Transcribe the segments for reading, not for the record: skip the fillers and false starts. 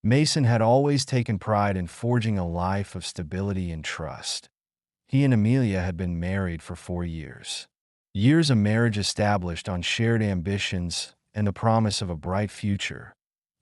Mason had always taken pride in forging a life of stability and trust. He and Amelia had been married for 4 years. Years of marriage established on shared ambitions and the promise of a bright future.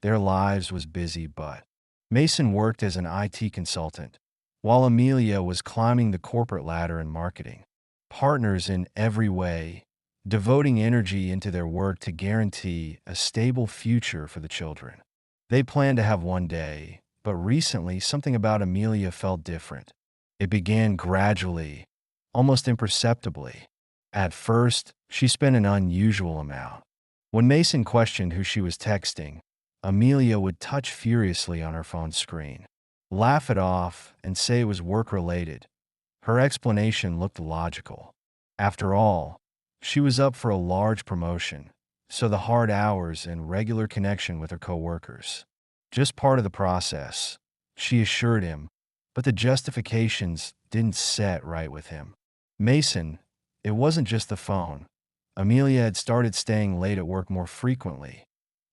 Their lives was busy, but Mason worked as an IT consultant, while Amelia was climbing the corporate ladder in marketing. Partners in every way, devoting energy into their work to guarantee a stable future for the children. They planned to have one day, but recently something about Amelia felt different. It began gradually, almost imperceptibly. At first, she spent an unusual amount. When Mason questioned who she was texting, Amelia would touch furiously on her phone screen, laugh it off, and say it was work-related. Her explanation looked logical. After all, she was up for a large promotion, so the hard hours and regular connection with her coworkers. Just part of the process, she assured him, but the justifications didn't set right with him. Mason, it wasn't just the phone. Amelia had started staying late at work more frequently,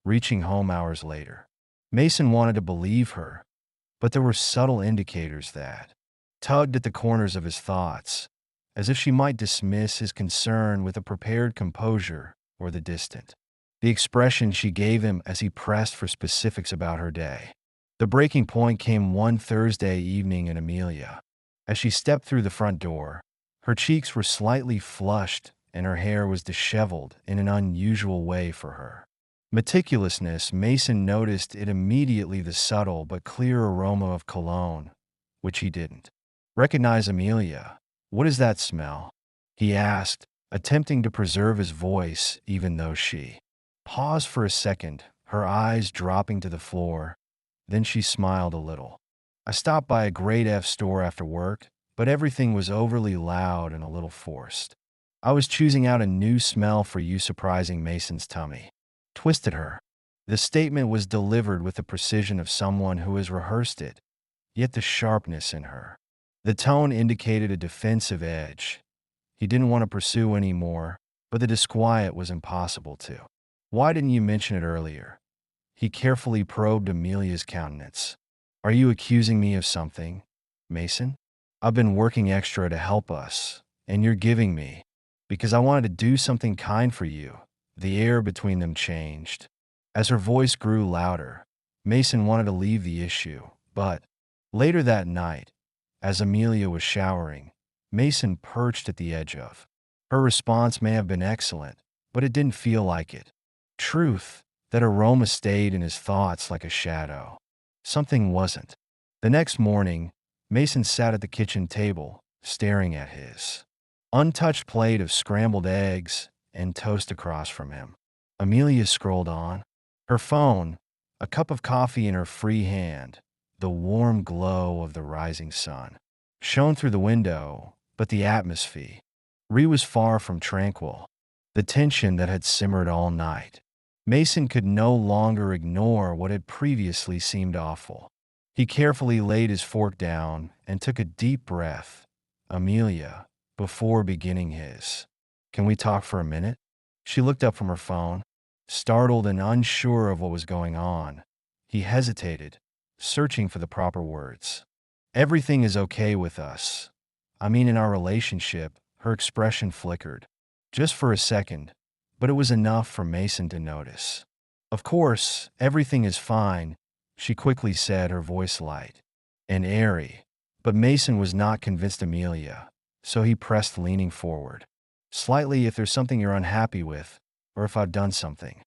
reaching home hours later. Mason wanted to believe her, but there were subtle indicators that tugged at the corners of his thoughts, as if she might dismiss his concern with a prepared composure or the distant. The expression she gave him as he pressed for specifics about her day. The breaking point came one Thursday evening in Amelia. As she stepped through the front door, her cheeks were slightly flushed and her hair was disheveled in an unusual way for her. Meticulousness, Mason noticed it immediately, the subtle but clear aroma of cologne, which he didn't recognize. Amelia, what is that smell? He asked, attempting to preserve his voice even though she paused for a second, her eyes dropping to the floor. Then she smiled a little. I stopped by a grade F store after work, but everything was overly loud and a little forced. I was choosing out a new smell for you. Surprising Mason's tummy twisted her. The statement was delivered with the precision of someone who has rehearsed it, yet the sharpness in her. The tone indicated a defensive edge. He didn't want to pursue anymore, but the disquiet was impossible to. Why didn't you mention it earlier? He carefully probed Amelia's countenance. Are you accusing me of something, Mason? I've been working extra to help us, and you're giving me, because I wanted to do something kind for you. The air between them changed. As her voice grew louder, Mason wanted to leave the issue, but later that night, as Amelia was showering, Mason perched at the edge of. Her response may have been excellent, but it didn't feel like it. Truth, that aroma stayed in his thoughts like a shadow. Something wasn't. The next morning, Mason sat at the kitchen table, staring at his untouched plate of scrambled eggs and toast across from him. Amelia scrolled on. Her phone, a cup of coffee in her free hand, the warm glow of the rising sun shone through the window, but the atmosphere was far from tranquil. The tension that had simmered all night. Mason could no longer ignore what had previously seemed awful. He carefully laid his fork down and took a deep breath. Amelia, before beginning his, "Can we talk for a minute?" She looked up from her phone, startled and unsure of what was going on. He hesitated, searching for the proper words. Everything is okay with us. I mean, in our relationship. Her expression flickered. Just for a second, but it was enough for Mason to notice. Of course, everything is fine, she quickly said, her voice light and airy. But Mason was not convinced. Amelia, so he pressed, leaning forward. Slightly. If there's something you're unhappy with, or if I've done something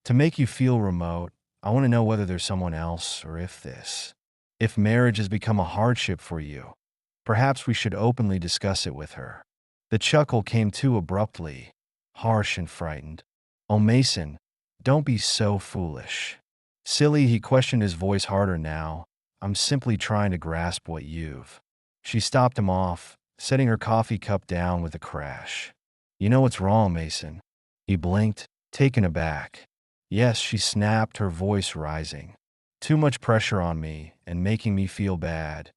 to make you feel remote, I want to know whether there's someone else or if marriage has become a hardship for you. Perhaps we should openly discuss it with her. The chuckle came too abruptly, harsh and frightened. Oh, Mason, don't be so foolish. Silly, he questioned, his voice harder now. I'm simply trying to grasp what you've. She stopped him off, setting her coffee cup down with a crash. You know what's wrong, Mason? He blinked, taken aback. Yes, she snapped, her voice rising. Too much pressure on me and making me feel bad.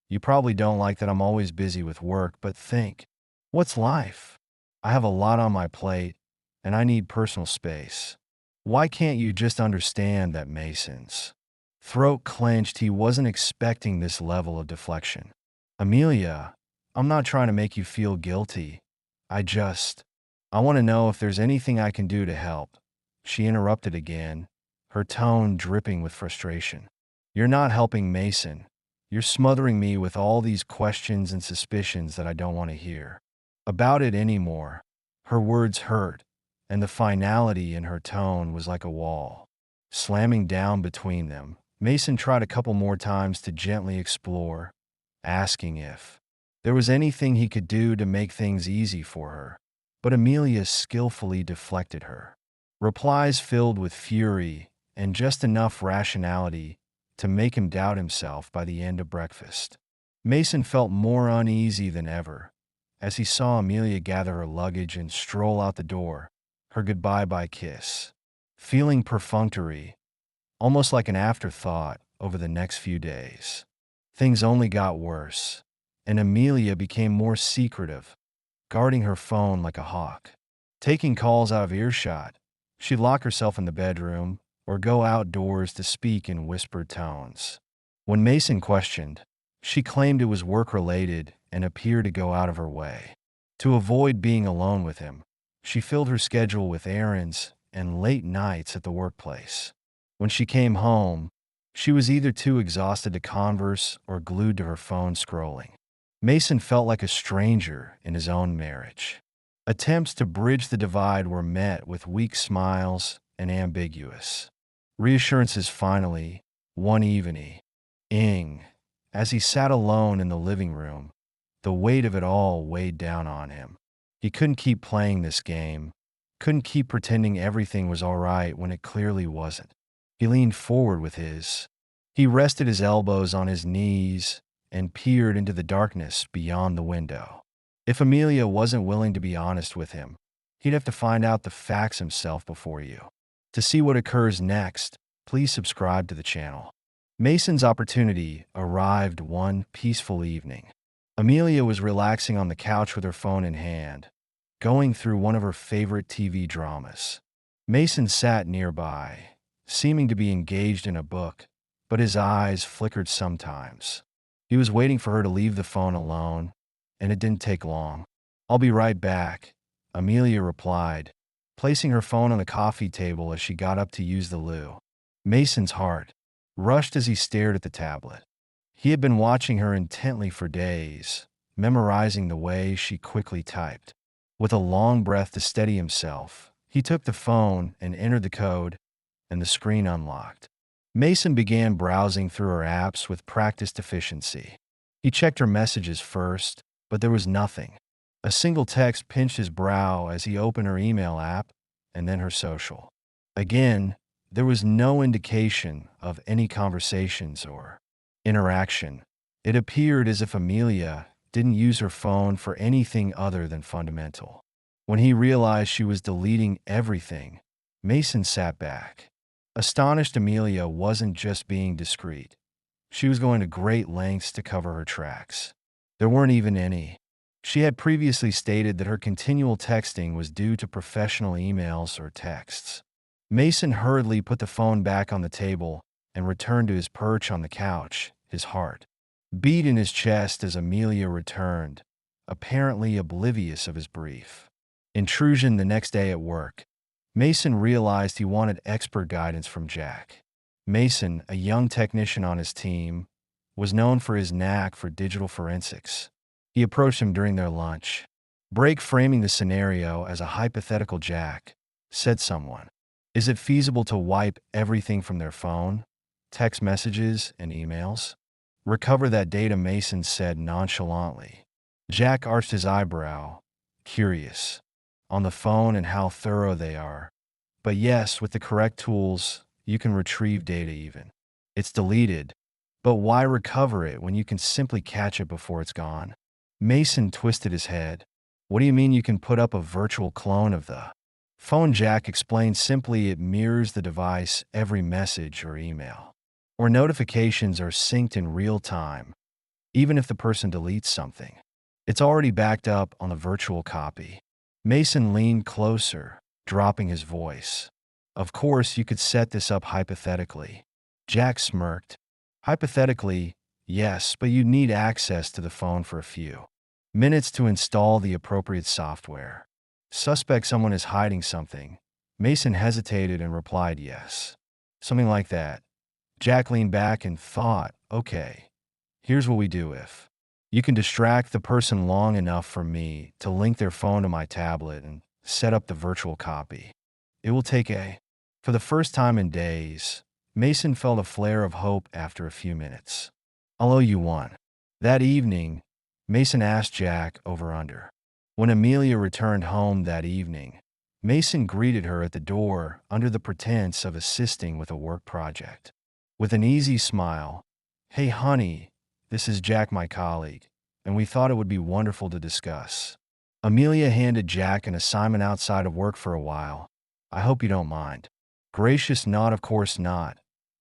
You probably don't like that I'm always busy with work, but think. What's life? I have a lot on my plate, and I need personal space. Why can't you just understand that, Masons? Throat clenched, he wasn't expecting this level of deflection. Amelia, I'm not trying to make you feel guilty. I want to know if there's anything I can do to help. She interrupted again, her tone dripping with frustration. You're not helping Mason. You're smothering me with all these questions and suspicions that I don't want to hear about it anymore. Her words hurt, and the finality in her tone was like a wall. Slamming down between them, Mason tried a couple more times to gently explore, asking if there was anything he could do to make things easy for her. But Amelia skillfully deflected her replies filled with fury and just enough rationality to make him doubt himself by the end of breakfast. Mason felt more uneasy than ever as he saw Amelia gather her luggage and stroll out the door, her goodbye-bye kiss. Feeling perfunctory, almost like an afterthought over the next few days. Things only got worse, and Amelia became more secretive, guarding her phone like a hawk. Taking calls out of earshot, she'd lock herself in the bedroom or go outdoors to speak in whispered tones. When Mason questioned, she claimed it was work-related and appeared to go out of her way. To avoid being alone with him, she filled her schedule with errands and late nights at the workplace. When she came home, she was either too exhausted to converse or glued to her phone scrolling. Mason felt like a stranger in his own marriage. Attempts to bridge the divide were met with weak smiles and ambiguous reassurances. Finally, one evening, as he sat alone in the living room, the weight of it all weighed down on him. He couldn't keep playing this game, couldn't keep pretending everything was all right when it clearly wasn't. He leaned forward he rested his elbows on his knees and peered into the darkness beyond the window. If Amelia wasn't willing to be honest with him, he'd have to find out the facts himself before you. To see what occurs next, please subscribe to the channel. Mason's opportunity arrived one peaceful evening. Amelia was relaxing on the couch with her phone in hand, going through one of her favorite TV dramas. Mason sat nearby, seeming to be engaged in a book, but his eyes flickered sometimes. He was waiting for her to leave the phone alone, and it didn't take long. I'll be right back, Amelia replied, placing her phone on the coffee table as she got up to use the loo. Mason's heart rushed as he stared at the tablet. He had been watching her intently for days, memorizing the way she quickly typed. With a long breath to steady himself, he took the phone and entered the code, and the screen unlocked. Mason began browsing through her apps with practiced efficiency. He checked her messages first, but there was nothing. A single text pinched his brow as he opened her email app and then her social. Again, there was no indication of any conversations or interaction. It appeared as if Amelia didn't use her phone for anything other than fundamental. When he realized she was deleting everything, Mason sat back. Astonished, Amelia wasn't just being discreet. She was going to great lengths to cover her tracks. There weren't even any. She had previously stated that her continual texting was due to professional emails or texts. Mason hurriedly put the phone back on the table and returned to his perch on the couch, his heart beat in his chest as Amelia returned, apparently oblivious of his brief intrusion. The next day at work, Mason realized he wanted expert guidance from Jack. Mason, a young technician on his team, was known for his knack for digital forensics. He approached him during their lunch break, framing the scenario as a hypothetical. Jack, said someone, is it feasible to wipe everything from their phone, text messages, and emails? Recover that data, Mason said nonchalantly. Jack arched his eyebrow, curious. On the phone and how thorough they are. But yes, with the correct tools, you can retrieve data even. It's deleted. But why recover it when you can simply catch it before it's gone? Mason twisted his head. What do you mean you can put up a virtual clone of the phone? Jack explained simply, it mirrors the device. Every message or email or notifications are synced in real time. Even if the person deletes something, it's already backed up on the virtual copy. Mason leaned closer, dropping his voice. Of course, you could set this up hypothetically. Jack smirked. Hypothetically, yes, but you'd need access to the phone for a few minutes to install the appropriate software. Suspect someone is hiding something. Mason hesitated and replied yes. Something like that. Jack leaned back and thought, okay, here's what we do if you can distract the person long enough for me to link their phone to my tablet and set up the virtual copy. It will take a. For the first time in days, Mason felt a flare of hope after a few minutes. I'll owe you one. That evening, Mason asked Jack over under. When Amelia returned home that evening, Mason greeted her at the door under the pretense of assisting with a work project. With an easy smile, "Hey honey, this is Jack, my colleague, and we thought it would be wonderful to discuss." Amelia handed Jack an assignment outside of work for a while. "I hope you don't mind." Gracious nod, "Of course not,"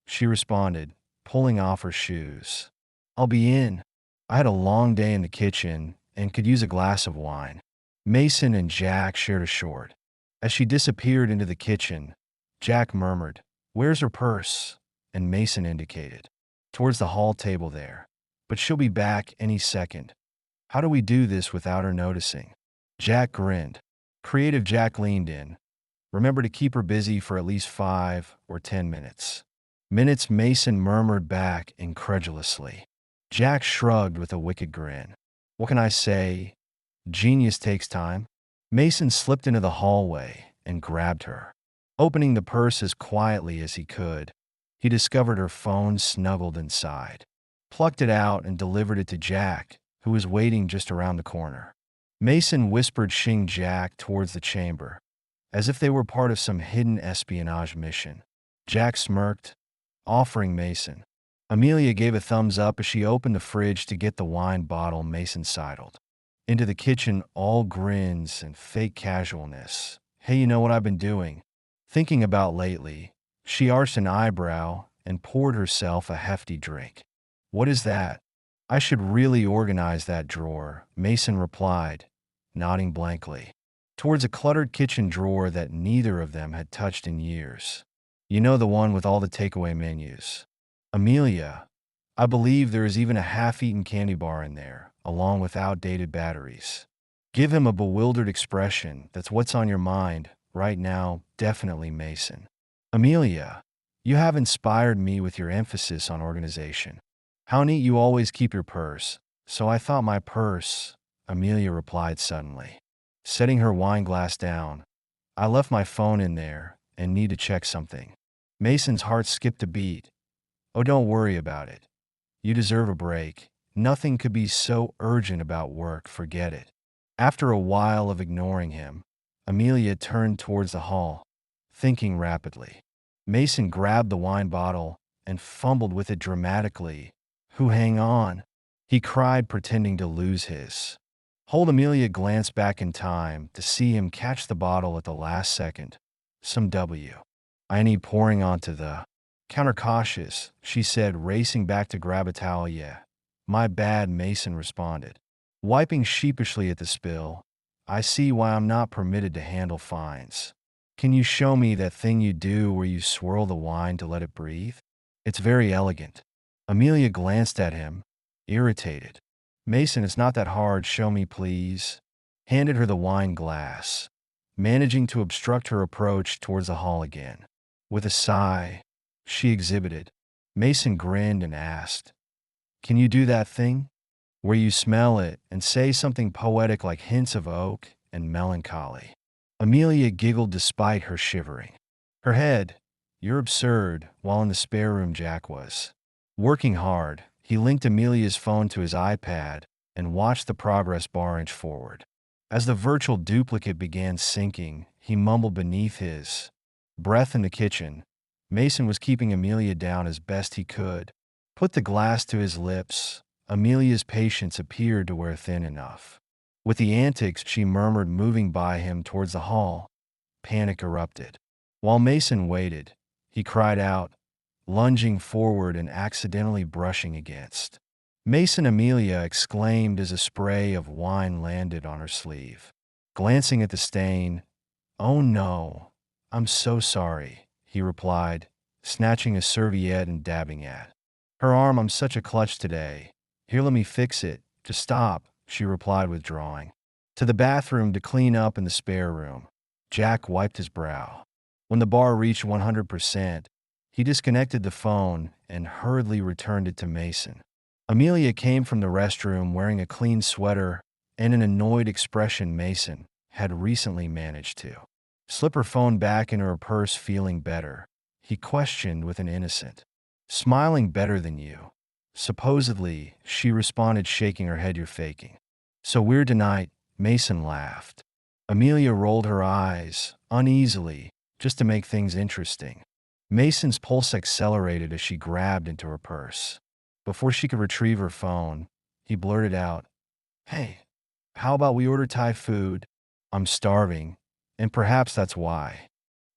she responded, pulling off her shoes. "I'll be in. I had a long day in the kitchen and could use a glass of wine." Mason and Jack shared a short. As she disappeared into the kitchen, Jack murmured, "Where's her purse?" and Mason indicated towards the hall table there. "But she'll be back any second. How do we do this without her noticing?" Jack grinned. Creative Jack leaned in. "Remember to keep her busy for at least 5 or 10 minutes." "Minutes," Mason murmured back incredulously. Jack shrugged with a wicked grin. "What can I say? Genius takes time." Mason slipped into the hallway and grabbed her. Opening the purse as quietly as he could, he discovered her phone snuggled inside. Plucked it out and delivered it to Jack, who was waiting just around the corner. Mason whispered "Shing" Jack towards the chamber, as if they were part of some hidden espionage mission. Jack smirked, offering Mason. Amelia gave a thumbs up as she opened the fridge to get the wine bottle Mason sidled into the kitchen, all grins and fake casualness. "Hey, you know what I've been doing? Thinking about lately." She arched an eyebrow and poured herself a hefty drink. "What is that?" "I should really organize that drawer," Mason replied, nodding blankly towards a cluttered kitchen drawer that neither of them had touched in years. "You know, the one with all the takeaway menus." "Amelia, I believe there is even a half-eaten candy bar in there, along with outdated batteries." Give him a bewildered expression. "That's what's on your mind right now, definitely, Mason." "Amelia, you have inspired me with your emphasis on organization. How neat you always keep your purse." "So I thought my purse," Amelia replied suddenly, setting her wine glass down. "I left my phone in there and need to check something." Mason's heart skipped a beat. "Oh, don't worry about it. You deserve a break. Nothing could be so urgent about work, forget it." After a while of ignoring him, Amelia turned towards the hall, thinking rapidly. Mason grabbed the wine bottle and fumbled with it dramatically. Hang on," he cried, pretending to lose his hold. Amelia glanced back in time to see him catch the bottle at the last second. Some I need pouring onto the counter. Cautious, she said, racing back to grab a towel. "Yeah, my bad," Mason responded, wiping sheepishly at the spill. "I see why I'm not permitted to handle fines. Can you show me that thing you do where you swirl the wine to let it breathe? It's very elegant." Amelia glanced at him, irritated. "Mason, it's not that hard. Show me, please." Handed her the wine glass, managing to obstruct her approach towards the hall again. With a sigh, she exhibited. Mason grinned and asked, "Can you do that thing where you smell it and say something poetic like hints of oak and melancholy?" Amelia giggled despite her shivering. Her head, "You're absurd," while in the spare room Jack was working hard. He linked Amelia's phone to his iPad and watched the progress bar inch forward. As the virtual duplicate began sinking, he mumbled beneath his breath. In the kitchen, Mason was keeping Amelia down as best he could. Put the glass to his lips. Amelia's patience appeared to wear thin enough. With the antics she murmured moving by him towards the hall, panic erupted. While Mason waited, he cried out, lunging forward and accidentally brushing against Mason. Amelia exclaimed as a spray of wine landed on her sleeve. Glancing at the stain, "Oh no, I'm so sorry," he replied, snatching a serviette and dabbing at her arm. "I'm such a klutz today. Here, let me fix it. Just stop," she replied, withdrawing to the bathroom to clean up in the spare room. Jack wiped his brow. When the bar reached 100%, he disconnected the phone and hurriedly returned it to Mason. Amelia came from the restroom wearing a clean sweater and an annoyed expression. Mason had recently managed to slip her phone back into her purse. "Feeling better?" he questioned with an innocent "Smiling better than you." "Supposedly," she responded, shaking her head. "You're faking." "So weird tonight," Mason laughed. Amelia rolled her eyes uneasily, just to make things interesting. Mason's pulse accelerated as she grabbed into her purse. Before she could retrieve her phone, he blurted out, "Hey, how about we order Thai food? I'm starving, and perhaps that's why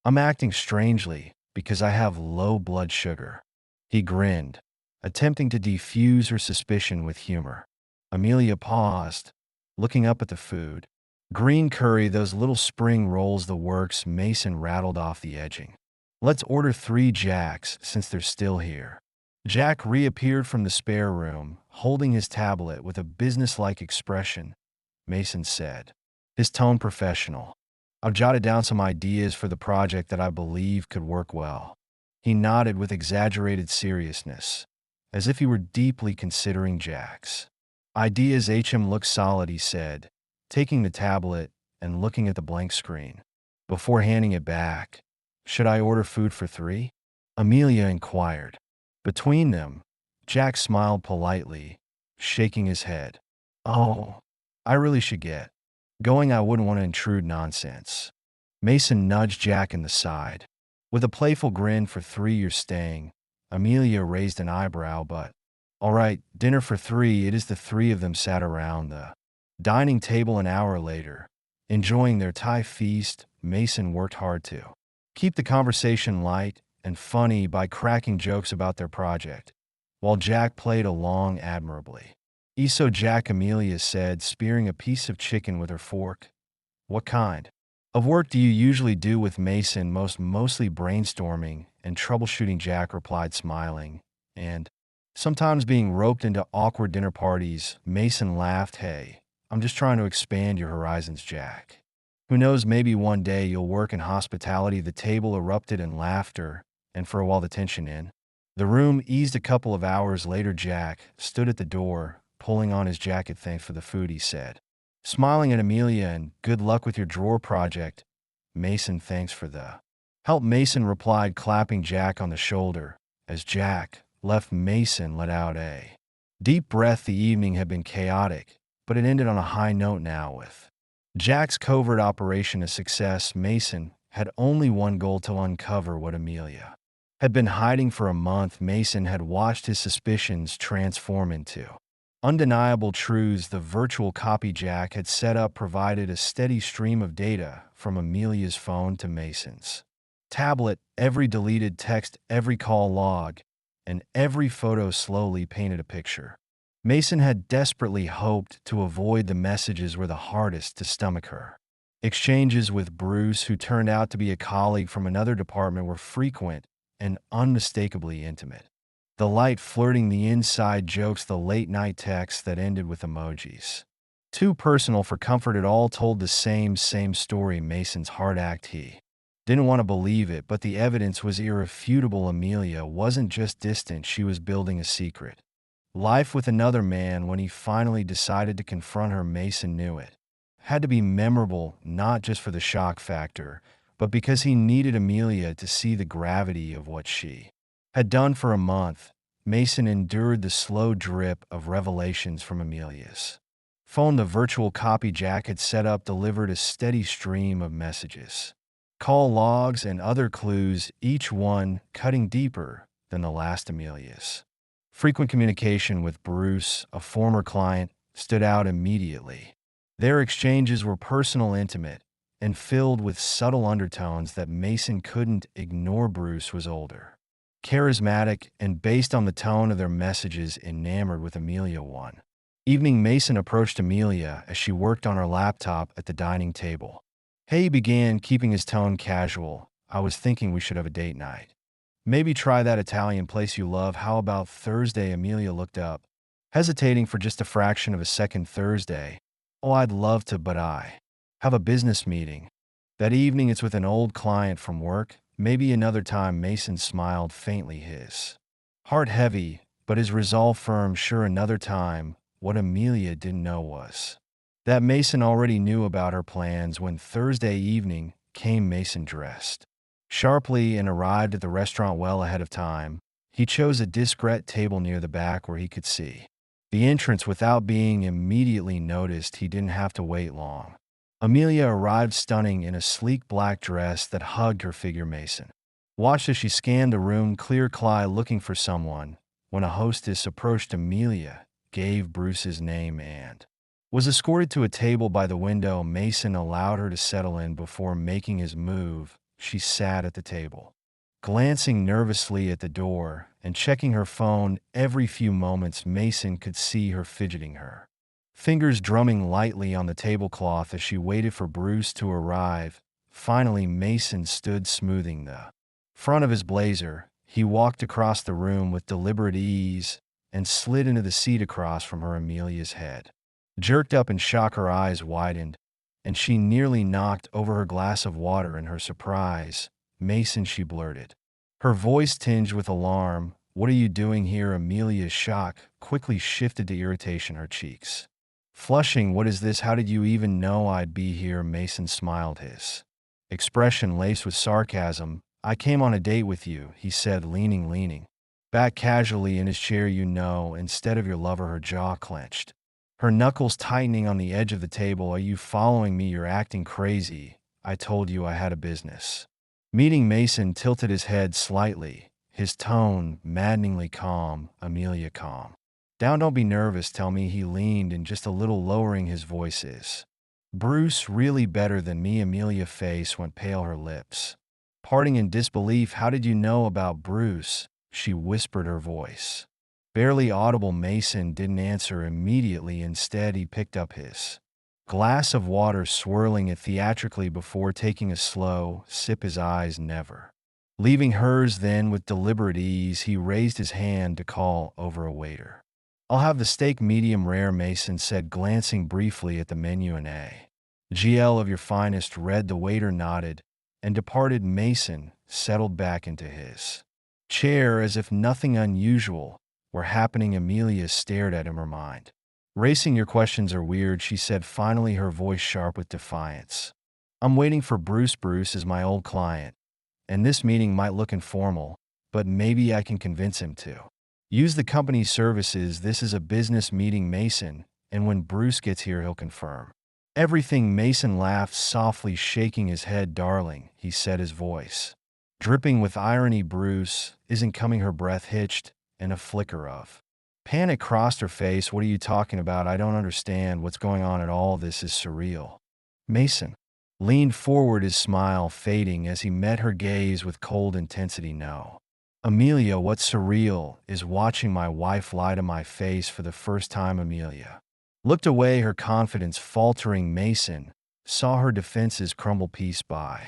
I'm acting strangely, because I have low blood sugar." He grinned, attempting to defuse her suspicion with humor. Amelia paused, looking up at the food. "Green curry, those little spring rolls, the works," Mason rattled off the edging. "Let's order 3 Jacks since they're still here." Jack reappeared from the spare room, holding his tablet with a businesslike expression. Mason said, his tone professional, "I've jotted down some ideas for the project that I believe could work well." He nodded with exaggerated seriousness, as if he were deeply considering Jack's ideas. "HM looks solid," he said, taking the tablet and looking at the blank screen. Before handing it back, "Should I order food for 3? Amelia inquired. Between them, Jack smiled politely, shaking his head. "Oh, I really should get going. I wouldn't want to intrude." "Nonsense." Mason nudged Jack in the side. With a playful grin. "For 3 you're staying." Amelia raised an eyebrow, but all right, dinner for 3. It is. The 3 of them sat around the dining table an hour later, enjoying their Thai feast. Mason worked hard to keep the conversation light and funny by cracking jokes about their project, while Jack played along admirably. "So Jack," Amelia said, spearing a piece of chicken with her fork, "what kind of work do you usually do with Mason?" Mostly brainstorming and troubleshooting," Jack replied, smiling, "and sometimes being roped into awkward dinner parties." Mason laughed. "Hey, I'm just trying to expand your horizons, Jack. Who knows, maybe one day you'll work in hospitality." The table erupted in laughter, and for a while the tension in the room eased. A couple of hours later, Jack stood at the door, pulling on his jacket. "Thanks for the food," he said, smiling at Amelia, "and good luck with your drawer project." "Mason, thanks for the help," Mason replied, clapping Jack on the shoulder. As Jack left, Mason let out a deep breath. The evening had been chaotic, but it ended on a high note now, with Jack's covert operation a success. Mason had only one goal: to uncover what Amelia had been hiding for a month. Mason had watched his suspicions transform into undeniable truths. The virtual copy Jack had set up provided a steady stream of data from Amelia's phone to Mason's tablet. Every deleted text, every call log, and every photo slowly painted a picture. Mason had desperately hoped to avoid the messages were the hardest to stomach. Her exchanges with Bruce, who turned out to be a colleague from another department, were frequent and unmistakably intimate. The light flirting, the inside jokes, the late-night texts that ended with emojis too personal for comfort, it all told the same story. Mason's heart ached. He didn't want to believe it, but the evidence was irrefutable. Amelia wasn't just distant, she was building a secret life with another man. When he finally decided to confront her, Mason knew it had to be memorable, not just for the shock factor, but because he needed Amelia to see the gravity of what she had done. For a month, Mason endured the slow drip of revelations from Amelia's phone. The virtual copy Jack had set up delivered a steady stream of messages, call logs, and other clues, each one cutting deeper than the last. Amelia's frequent communication with Bruce, a former client, stood out immediately. Their exchanges were personal, intimate, and filled with subtle undertones that Mason couldn't ignore. Bruce was older, charismatic, and based on the tone of their messages, enamored with Amelia. One evening, Mason approached Amelia as she worked on her laptop at the dining table. "Hey," he began, keeping his tone casual, "I was thinking we should have a date night." Maybe try that Italian place you love. How about Thursday? Amelia looked up, hesitating for just a fraction of a second. Thursday. Oh, I'd love to, but I have a business meeting. That evening it's with an old client from work. Maybe another time. Mason smiled faintly, his heart heavy, but his resolve firm. Sure, another time. What Amelia didn't know was that Mason already knew about her plans. When Thursday evening came, Mason dressed sharply and arrived at the restaurant well ahead of time. He chose a discreet table near the back where he could see the entrance without being immediately noticed. He didn't have to wait long. Amelia arrived stunning in a sleek black dress that hugged her figure. Mason watched as she scanned the room, clear-eyed, looking for someone. When a hostess approached Amelia, gave Bruce's name, and was escorted to a table by the window, Mason allowed her to settle in before making his move. She sat at the table, glancing nervously at the door and checking her phone every few moments. Mason could see her fidgeting, her fingers drumming lightly on the tablecloth as she waited for Bruce to arrive. Finally, Mason stood, smoothing the front of his blazer. He walked across the room with deliberate ease and slid into the seat across from her. Amelia's head jerked up in shock, her eyes widened, and she nearly knocked over her glass of water in her surprise. Mason, she blurted, her voice tinged with alarm. What are you doing here? Amelia's shock quickly shifted to irritation, her cheeks flushing. What is this? How did you even know I'd be here? Mason smiled, his expression laced with sarcasm. I came on a date with you, he said, leaning back casually in his chair. You know, instead of your lover. Her jaw clenched, her knuckles tightening on the edge of the table. Are you following me? You're acting crazy. I told you I had a business meeting. Mason tilted his head slightly, his tone maddeningly calm. Amelia, calm down. Don't be nervous. Tell me. He leaned in just a little, lowering his voice. Is Bruce really better than me? Amelia's face went pale, her lips parting in disbelief. How did you know about Bruce? She whispered, her voice barely audible. Mason didn't answer immediately. Instead, he picked up his glass of water, swirling it theatrically before taking a slow sip, his eyes never leaving hers. Then, with deliberate ease, he raised his hand to call over a waiter. I'll have the steak medium rare, Mason said, glancing briefly at the menu. An GL of your finest red. The waiter nodded and departed. Mason settled back into his chair as if nothing unusual were happening. Amelia stared at him, her mind racing. Your questions are weird, she said finally, her voice sharp with defiance. I'm waiting for Bruce. Bruce is my old client, and this meeting might look informal, but maybe I can convince him to use the company's services. This is a business meeting, Mason, and when Bruce gets here, he'll confirm everything. Mason laughed softly, shaking his head. Darling, he said, his voice dripping with irony. Bruce isn't coming. Her breath hitched, and a flicker of panic crossed her face. What are you talking about? I don't understand what's going on at all. This is surreal. Mason leaned forward, his smile fading as he met her gaze with cold intensity. No. Amelia, what's surreal is watching my wife lie to my face for the first time. Amelia looked away, her confidence faltering. Mason saw her defenses crumble piece by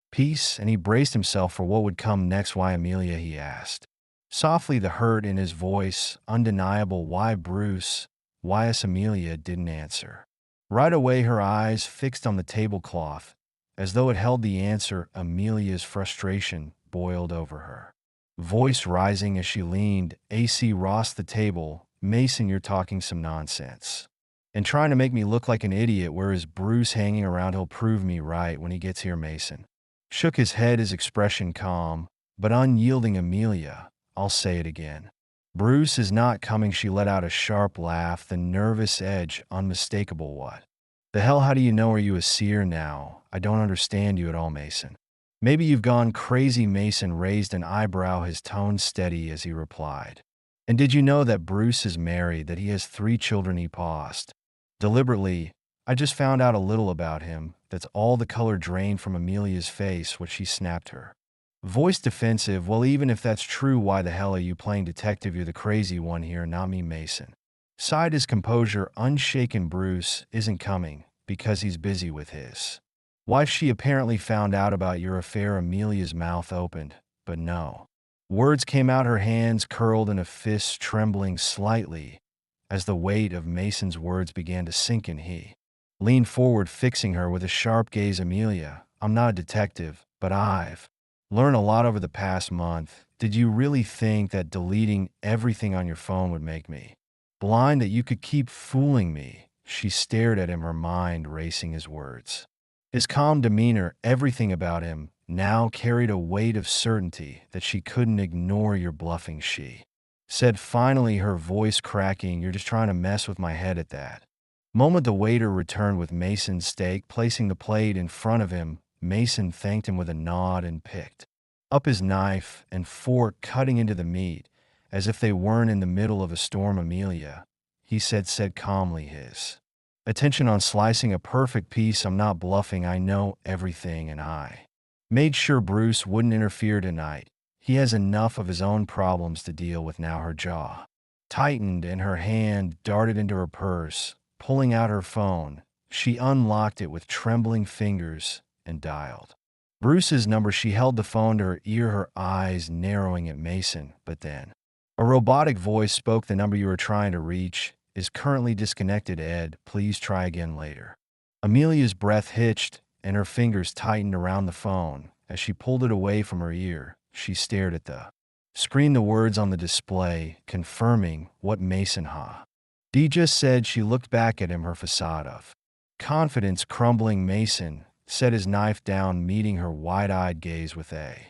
piece, and he braced himself for what would come next. Why, Amelia? He asked softly, the hurt in his voice undeniable. Why, Bruce? Why? Amelia didn't answer right away, her eyes fixed on the tablecloth as though it held the answer. Amelia's frustration boiled over her voice, rising as she leaned across the table. Mason, you're talking some nonsense and trying to make me look like an idiot. Where is Bruce hanging around? He'll prove me right when he gets here. Mason shook his head, his expression calm but unyielding. Amelia, I'll say it again. Bruce is not coming. She let out a sharp laugh, the nervous edge unmistakable. What the hell? How do you know? Are you a seer now? I don't understand you at all, Mason. Maybe you've gone crazy. Mason raised an eyebrow, his tone steady as he replied. And did you know that Bruce is married, that he has 3 children? He paused deliberately. I just found out a little about him. That's all. The color drained from Amelia's face, what she snapped, her voice defensive. Well, even if that's true, why the hell are you playing detective? You're the crazy one here, not me. Mason sighed, his composure unshaken. Bruce isn't coming because he's busy with his wife. She apparently found out about your affair. Amelia's mouth opened, but no Words came out, her hands curled and a fist trembling slightly as the weight of Mason's words began to sink in. He leaned forward, fixing her with a sharp gaze. Amelia, I'm not a detective, but I've learned a lot over the past month. Did you really think that deleting everything on your phone would make me blind, that you could keep fooling me? She stared at him, her mind racing his words. His calm demeanor, everything about him, now carried a weight of certainty that she couldn't ignore. You're bluffing, she said finally, her voice cracking. You're just trying to mess with my head. At that moment, the waiter returned with Mason's steak, placing the plate in front of him. Mason thanked him with a nod and picked up his knife and fork, cutting into the meat as if they weren't in the middle of a storm. Amelia, he said calmly, his attention on slicing a perfect piece. I'm not bluffing. I know everything, and I made sure Bruce wouldn't interfere tonight. He has enough of his own problems to deal with now. Her jaw tightened and her hand darted into her purse, pulling out her phone. She unlocked it with trembling fingers and dialed Bruce's number. She held the phone to her ear, her eyes narrowing at Mason, but then a robotic voice spoke. The number you were trying to reach is currently disconnected. Ed, please try again later. Amelia's breath hitched and her fingers tightened around the phone. As she pulled it away from her ear, she stared at the screen, the words on the display confirming what Mason D just said. She looked back at him, her facade of confidence crumbling. Mason set his knife down, meeting her wide-eyed gaze with a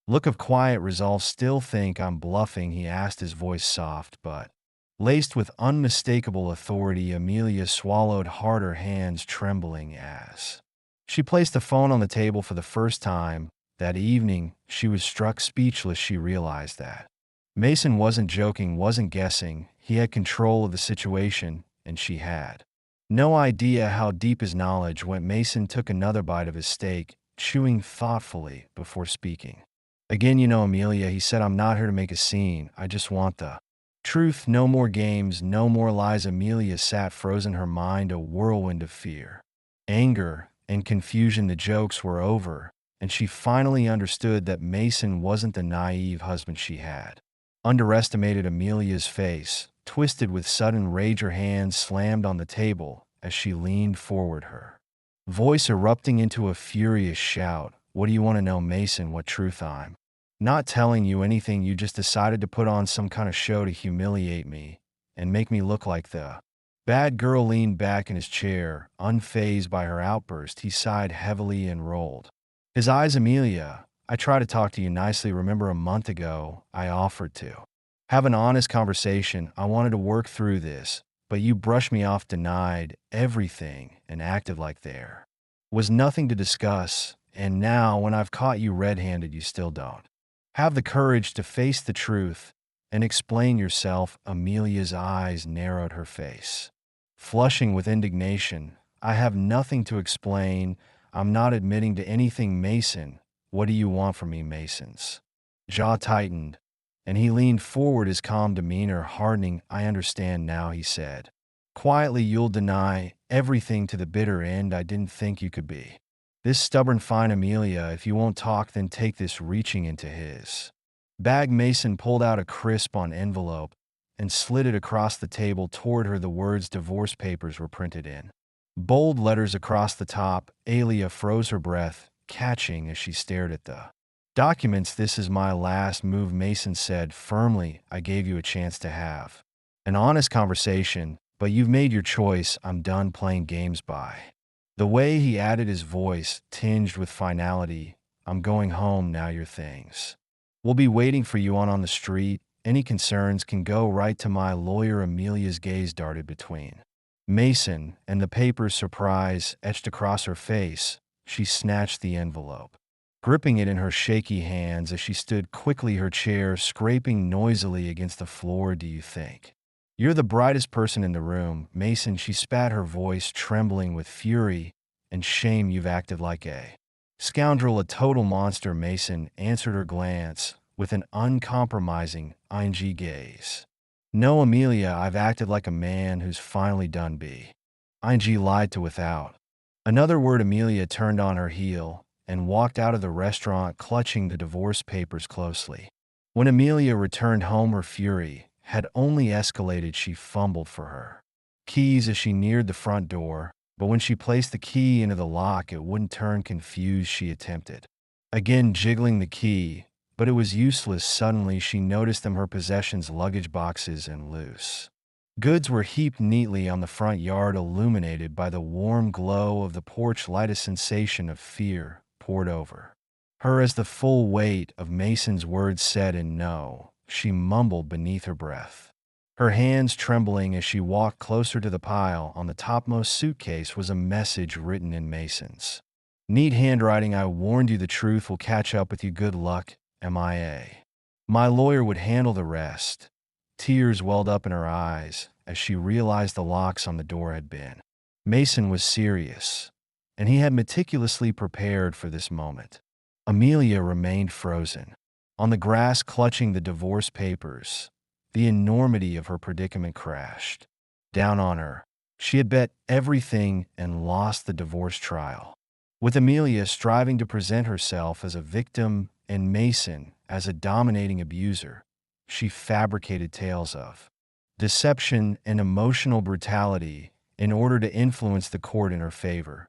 look of quiet resolve. Still think I'm bluffing? He asked, his voice soft but laced with unmistakable authority. Amelia swallowed hard, her hands trembling as she placed the phone on the table. For the first time that evening, she was struck speechless. She realized that Mason wasn't joking, wasn't guessing. He had control of the situation, and she had no idea how deep his knowledge went. Mason took another bite of his steak, chewing thoughtfully before speaking. Again, Amelia, he said, I'm not here to make a scene. I just want the truth. No more games, no more lies. Amelia sat frozen, her mind a whirlwind of fear, anger, and confusion. The jokes were over, and she finally understood that Mason wasn't the naive husband she had underestimated. Amelia's face twisted with sudden rage, her hands slammed on the table as she leaned forward, her voice erupting into a furious shout. What do you want to know, Mason? What truth? I'm not telling you anything. You just decided to put on some kind of show to humiliate me and make me look like the bad girl. Leaned back in his chair, unfazed by her outburst. He sighed heavily and rolled his eyes. Amelia, I tried to talk to you nicely. Remember, a month ago, I offered to have an honest conversation. I wanted to work through this, but you brushed me off, denied everything, and acted like there was nothing to discuss. And now, when I've caught you red-handed, you still don't have the courage to face the truth and explain yourself. Amelia's eyes narrowed, her face flushing with indignation. I have nothing to explain. I'm not admitting to anything. Mason, what do you want from me? Mason's jaw tightened, and he leaned forward, his calm demeanor hardening. I understand now, he said quietly. You'll deny everything to the bitter end. I didn't think you could be this stubborn. Fine, Amelia, if you won't talk, then take this. Reaching into his bag, Mason pulled out a crisp-on envelope and slid it across the table toward her. The words divorce papers were printed in bold letters across the top. Alia froze, her breath catching as she stared at the documents. This is my last move, Mason said firmly. I gave you a chance to have an honest conversation, but you've made your choice. I'm done playing games. By the way, he added, his voice tinged with finality, I'm going home now. Your things will be waiting for you on the street. Any concerns can go right to my lawyer. Amelia's gaze darted between Mason and the papers, surprise etched across her face. She snatched the envelope, gripping it in her shaky hands as she stood quickly, her chair scraping noisily against the floor. Do you think you're the brightest person in the room, Mason? She spat, her voice trembling with fury and shame. You've acted like a scoundrel, a total monster. Mason answered her glance with an uncompromising ing gaze. No, Amelia, I've acted like a man who's finally done ing lied to without another word. Amelia turned on her heel and walked out of the restaurant, clutching the divorce papers closely. When Amelia returned home, her fury had only escalated. She fumbled for her keys as she neared the front door, but when she placed the key into the lock, it wouldn't turn. Confused, she attempted again, jiggling the key, but it was useless. Suddenly, she noticed them, her possessions, luggage boxes, and loose goods were heaped neatly on the front yard, illuminated by the warm glow of the porch light. A sensation of fear poured over her as the full weight of Mason's words set in. No, she mumbled beneath her breath, her hands trembling as she walked closer to the pile. On the topmost suitcase was a message written in Mason's neat handwriting. I warned you, the truth will catch up with you. Good luck, MIA. My lawyer would handle the rest. Tears welled up in her eyes as she realized the locks on the door had been. Mason was serious, and he had meticulously prepared for this moment. Amelia remained frozen on the grass, clutching the divorce papers. The enormity of her predicament crashed down on her. She had bet everything and lost the divorce trial, with Amelia striving to present herself as a victim and Mason as a dominating abuser. She fabricated tales of deception and emotional brutality in order to influence the court in her favor.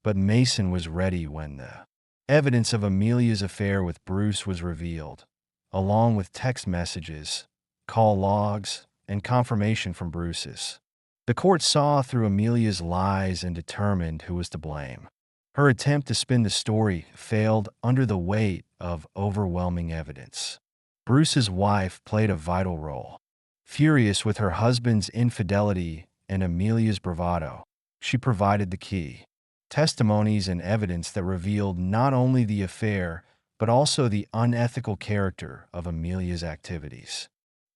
But Mason was ready when the evidence of Amelia's affair with Bruce was revealed, along with text messages, call logs, and confirmation from Bruce's. The court saw through Amelia's lies and determined who was to blame. Her attempt to spin the story failed under the weight of overwhelming evidence. Bruce's wife played a vital role. Furious with her husband's infidelity and Amelia's bravado, she provided the key testimonies and evidence that revealed not only the affair, but also the unethical character of Amelia's activities.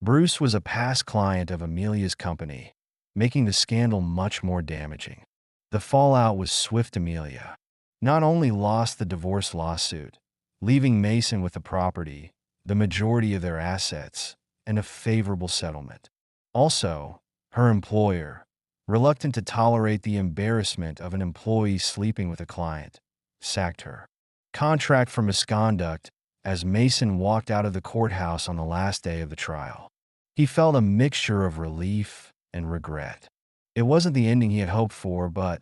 Bruce was a past client of Amelia's company, making the scandal much more damaging. The fallout was swift. Amelia not only lost the divorce lawsuit, leaving Mason with the property, the majority of their assets, and a favorable settlement. Also, her employer, reluctant to tolerate the embarrassment of an employee sleeping with a client, sacked her contract for misconduct. As Mason walked out of the courthouse on the last day of the trial, he felt a mixture of relief and regret. It wasn't the ending he had hoped for, but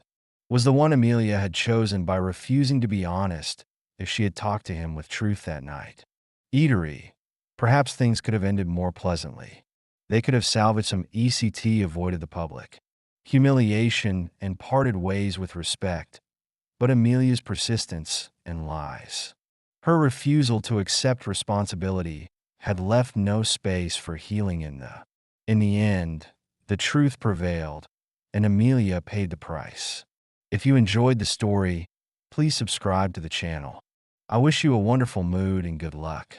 was the one Amelia had chosen by refusing to be honest. If she had talked to him with truth that night, perhaps things could have ended more pleasantly. They could have salvaged some ECT, avoided the public humiliation, and parted ways with respect. But Amelia's persistence and lies, her refusal to accept responsibility, had left no space for healing. In the end, the truth prevailed, and Amelia paid the price. If you enjoyed the story, please subscribe to the channel. I wish you a wonderful mood and good luck.